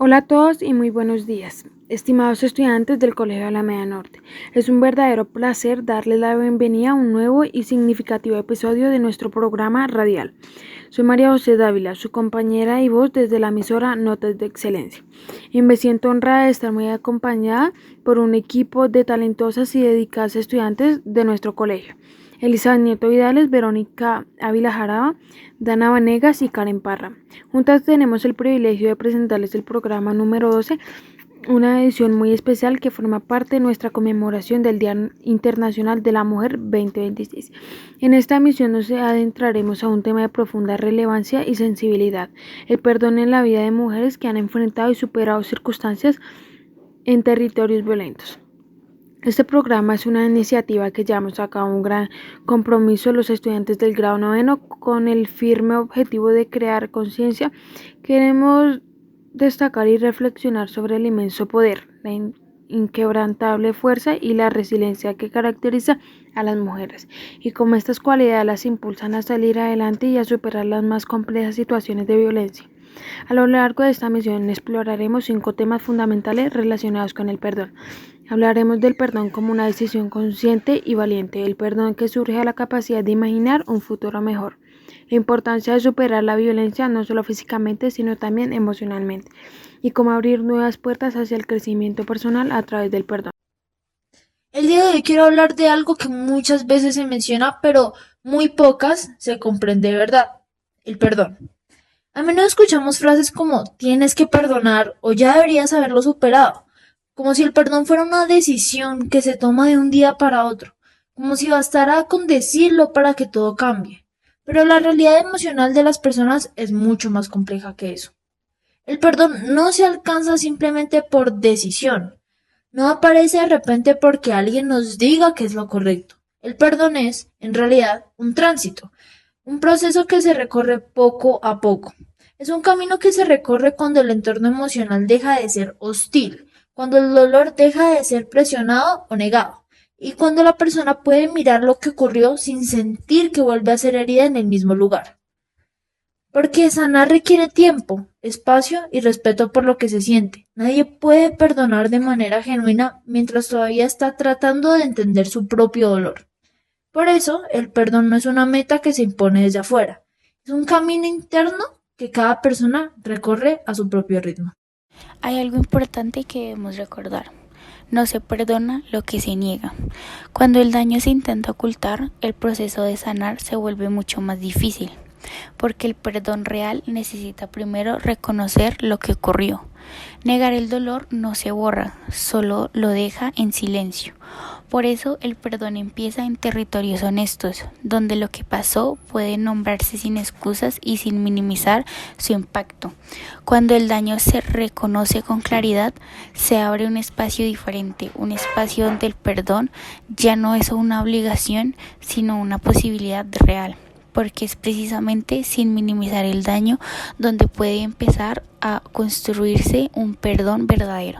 Hola a todos y muy buenos días, estimados estudiantes del Colegio Alameda Norte. Es un verdadero placer darles la bienvenida a un nuevo y significativo episodio de nuestro programa radial. Soy María José Dávila, su compañera y voz desde la emisora Notas de Excelencia. Y me siento honrada de estar muy acompañada por un equipo de talentosas y dedicadas estudiantes de nuestro colegio. Elisa Nieto Vidales, Verónica Ávila Jaraba, Dana Vanegas y Karen Parra. Juntas tenemos el privilegio de presentarles el programa número 12, una edición muy especial que forma parte de nuestra conmemoración del Día Internacional de la Mujer 2026. En esta emisión nos adentraremos a un tema de profunda relevancia y sensibilidad, el perdón en la vida de mujeres que han enfrentado y superado circunstancias en territorios violentos. Este programa es una iniciativa que llevamos a cabo un gran compromiso los estudiantes del grado 9 con el firme objetivo de crear conciencia. Queremos destacar y reflexionar sobre el inmenso poder, la inquebrantable fuerza y la resiliencia que caracteriza a las mujeres y cómo estas cualidades las impulsan a salir adelante y a superar las más complejas situaciones de violencia. A lo largo de esta misión exploraremos 5 temas fundamentales relacionados con el perdón. Hablaremos del perdón como una decisión consciente y valiente, el perdón que surge a la capacidad de imaginar un futuro mejor, la importancia de superar la violencia no solo físicamente sino también emocionalmente, y cómo abrir nuevas puertas hacia el crecimiento personal a través del perdón. El día de hoy quiero hablar de algo que muchas veces se menciona, pero muy pocas se comprende de verdad: el perdón. A menudo escuchamos frases como tienes que perdonar o ya deberías haberlo superado, como si el perdón fuera una decisión que se toma de un día para otro, como si bastara con decirlo para que todo cambie. Pero la realidad emocional de las personas es mucho más compleja que eso. El perdón no se alcanza simplemente por decisión. No aparece de repente porque alguien nos diga que es lo correcto. El perdón es, en realidad, un tránsito, un proceso que se recorre poco a poco. Es un camino que se recorre cuando el entorno emocional deja de ser hostil, cuando el dolor deja de ser presionado o negado, y cuando la persona puede mirar lo que ocurrió sin sentir que vuelve a ser herida en el mismo lugar. Porque sanar requiere tiempo, espacio y respeto por lo que se siente. Nadie puede perdonar de manera genuina mientras todavía está tratando de entender su propio dolor. Por eso, el perdón no es una meta que se impone desde afuera. Es un camino interno que cada persona recorre a su propio ritmo. Hay algo importante que debemos recordar. No se perdona lo que se niega. Cuando el daño se intenta ocultar, el proceso de sanar se vuelve mucho más difícil, porque el perdón real necesita primero reconocer lo que ocurrió. Negar el dolor no se borra, solo lo deja en silencio. Por eso el perdón empieza en territorios honestos, donde lo que pasó puede nombrarse sin excusas y sin minimizar su impacto. Cuando el daño se reconoce con claridad, se abre un espacio diferente, un espacio donde el perdón ya no es una obligación, sino una posibilidad real, porque es precisamente sin minimizar el daño donde puede empezar a construirse un perdón verdadero.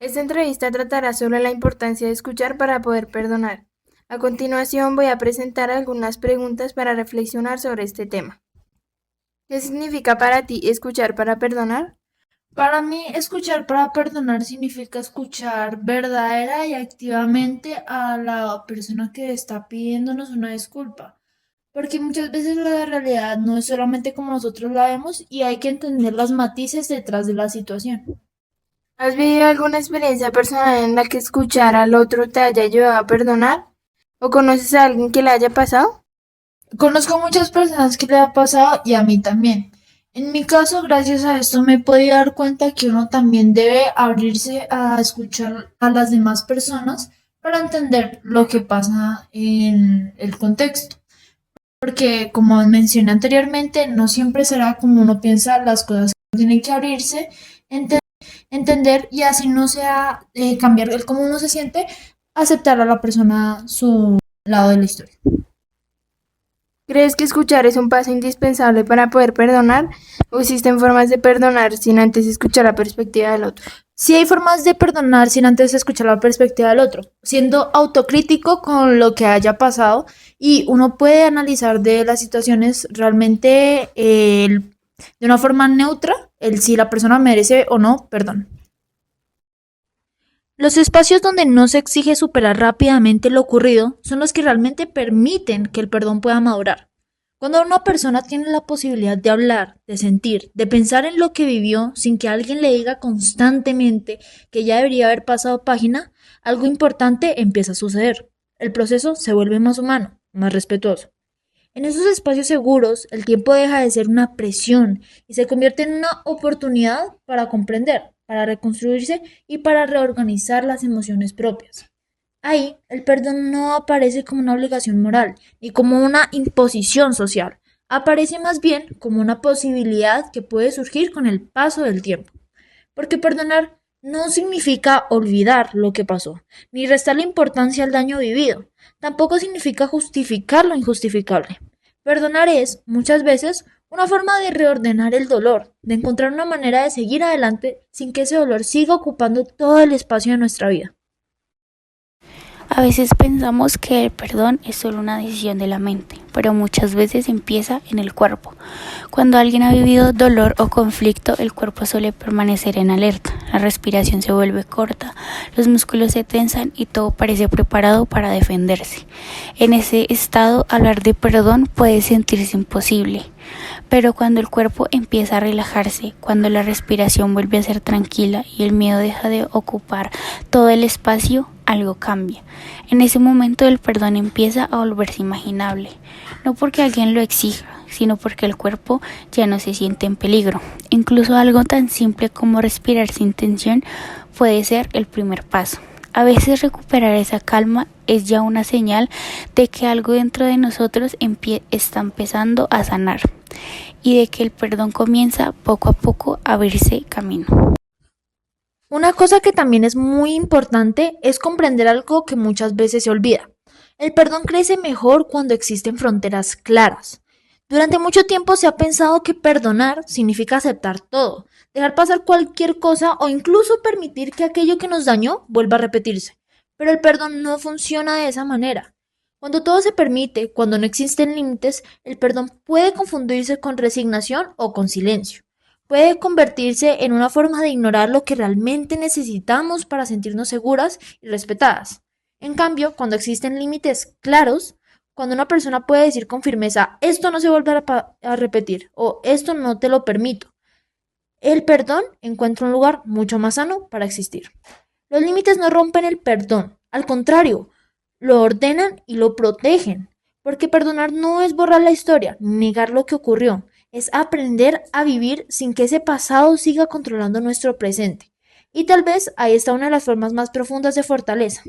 Esta entrevista tratará sobre la importancia de escuchar para poder perdonar. A continuación voy a presentar algunas preguntas para reflexionar sobre este tema. ¿Qué significa para ti escuchar para perdonar? Para mí, escuchar para perdonar significa escuchar verdadera y activamente a la persona que está pidiéndonos una disculpa. Porque muchas veces la realidad no es solamente como nosotros la vemos y hay que entender los matices detrás de la situación. ¿Has vivido alguna experiencia personal en la que escuchar al otro te haya ayudado a perdonar? ¿O conoces a alguien que le haya pasado? Conozco muchas personas que le ha pasado y a mí también. En mi caso, gracias a esto me he podido dar cuenta que uno también debe abrirse a escuchar a las demás personas para entender lo que pasa en el contexto. Porque, como mencioné anteriormente, no siempre será como uno piensa las cosas. Tiene que abrirse, entender y así no sea cambiar el cómo uno se siente, aceptar a la persona su lado de la historia. ¿Crees que escuchar es un paso indispensable para poder perdonar? ¿O existen formas de perdonar sin antes escuchar la perspectiva del otro? Sí hay formas de perdonar sin antes escuchar la perspectiva del otro, siendo autocrítico con lo que haya pasado y uno puede analizar de las situaciones realmente de una forma neutra el si la persona merece o no perdón. Los espacios donde no se exige superar rápidamente lo ocurrido son los que realmente permiten que el perdón pueda madurar. Cuando una persona tiene la posibilidad de hablar, de sentir, de pensar en lo que vivió sin que alguien le diga constantemente que ya debería haber pasado página, algo importante empieza a suceder. El proceso se vuelve más humano, más respetuoso. En esos espacios seguros, el tiempo deja de ser una presión y se convierte en una oportunidad para comprender, para reconstruirse y para reorganizar las emociones propias. Ahí, el perdón no aparece como una obligación moral ni como una imposición social. Aparece más bien como una posibilidad que puede surgir con el paso del tiempo. Porque perdonar no significa olvidar lo que pasó, ni restarle importancia al daño vivido. Tampoco significa justificar lo injustificable. Perdonar es, muchas veces, una forma de reordenar el dolor, de encontrar una manera de seguir adelante sin que ese dolor siga ocupando todo el espacio de nuestra vida. A veces pensamos que el perdón es solo una decisión de la mente, pero muchas veces empieza en el cuerpo. Cuando alguien ha vivido dolor o conflicto, el cuerpo suele permanecer en alerta, la respiración se vuelve corta, los músculos se tensan y todo parece preparado para defenderse. En ese estado, hablar de perdón puede sentirse imposible. Pero cuando el cuerpo empieza a relajarse, cuando la respiración vuelve a ser tranquila y el miedo deja de ocupar todo el espacio, algo cambia. En ese momento el perdón empieza a volverse imaginable, no porque alguien lo exija, sino porque el cuerpo ya no se siente en peligro. Incluso algo tan simple como respirar sin tensión puede ser el primer paso. A veces recuperar esa calma es ya una señal de que algo dentro de nosotros está empezando a sanar y de que el perdón comienza poco a poco a abrirse camino. Una cosa que también es muy importante es comprender algo que muchas veces se olvida. El perdón crece mejor cuando existen fronteras claras. Durante mucho tiempo se ha pensado que perdonar significa aceptar todo, dejar pasar cualquier cosa o incluso permitir que aquello que nos dañó vuelva a repetirse. Pero el perdón no funciona de esa manera. Cuando todo se permite, cuando no existen límites, el perdón puede confundirse con resignación o con silencio. Puede convertirse en una forma de ignorar lo que realmente necesitamos para sentirnos seguras y respetadas. En cambio, cuando existen límites claros, cuando una persona puede decir con firmeza, esto no se volverá a repetir o esto no te lo permito, el perdón encuentra un lugar mucho más sano para existir. Los límites no rompen el perdón, al contrario, lo ordenan y lo protegen, porque perdonar no es borrar la historia, negar lo que ocurrió, es aprender a vivir sin que ese pasado siga controlando nuestro presente. Y tal vez ahí está una de las formas más profundas de fortaleza.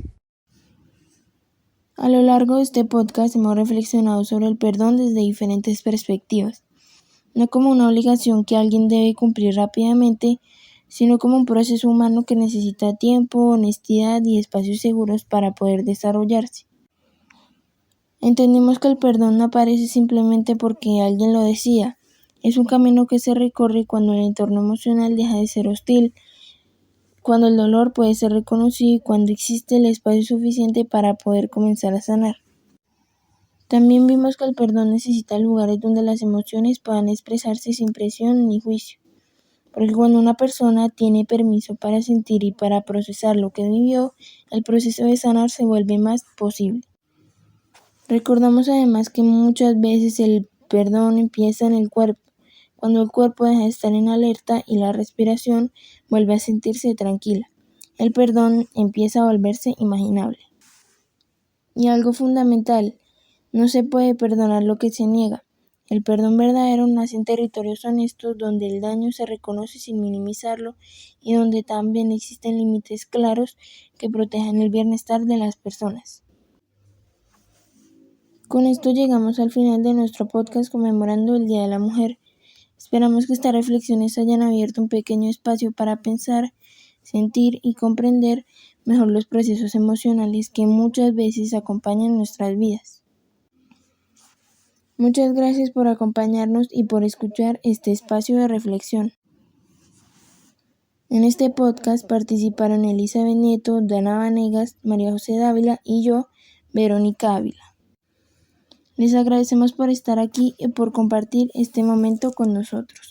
A lo largo de este podcast hemos reflexionado sobre el perdón desde diferentes perspectivas, no como una obligación que alguien debe cumplir rápidamente, sino como un proceso humano que necesita tiempo, honestidad y espacios seguros para poder desarrollarse. Entendemos que el perdón no aparece simplemente porque alguien lo decida, es un camino que se recorre cuando el entorno emocional deja de ser hostil, cuando el dolor puede ser reconocido y cuando existe el espacio suficiente para poder comenzar a sanar. También vimos que el perdón necesita lugares donde las emociones puedan expresarse sin presión ni juicio, porque cuando una persona tiene permiso para sentir y para procesar lo que vivió, el proceso de sanar se vuelve más posible. Recordamos además que muchas veces el perdón empieza en el cuerpo, cuando el cuerpo deja de estar en alerta y la respiración vuelve a sentirse tranquila. El perdón empieza a volverse imaginable. Y algo fundamental, no se puede perdonar lo que se niega. El perdón verdadero nace en territorios honestos donde el daño se reconoce sin minimizarlo y donde también existen límites claros que protejan el bienestar de las personas. Con esto llegamos al final de nuestro podcast conmemorando el Día de la Mujer. Esperamos que estas reflexiones hayan abierto un pequeño espacio para pensar, sentir y comprender mejor los procesos emocionales que muchas veces acompañan nuestras vidas. Muchas gracias por acompañarnos y por escuchar este espacio de reflexión. En este podcast participaron Elizabeth Nieto, Dana Vanegas, María José Dávila y yo, Verónica Ávila. Les agradecemos por estar aquí y por compartir este momento con nosotros.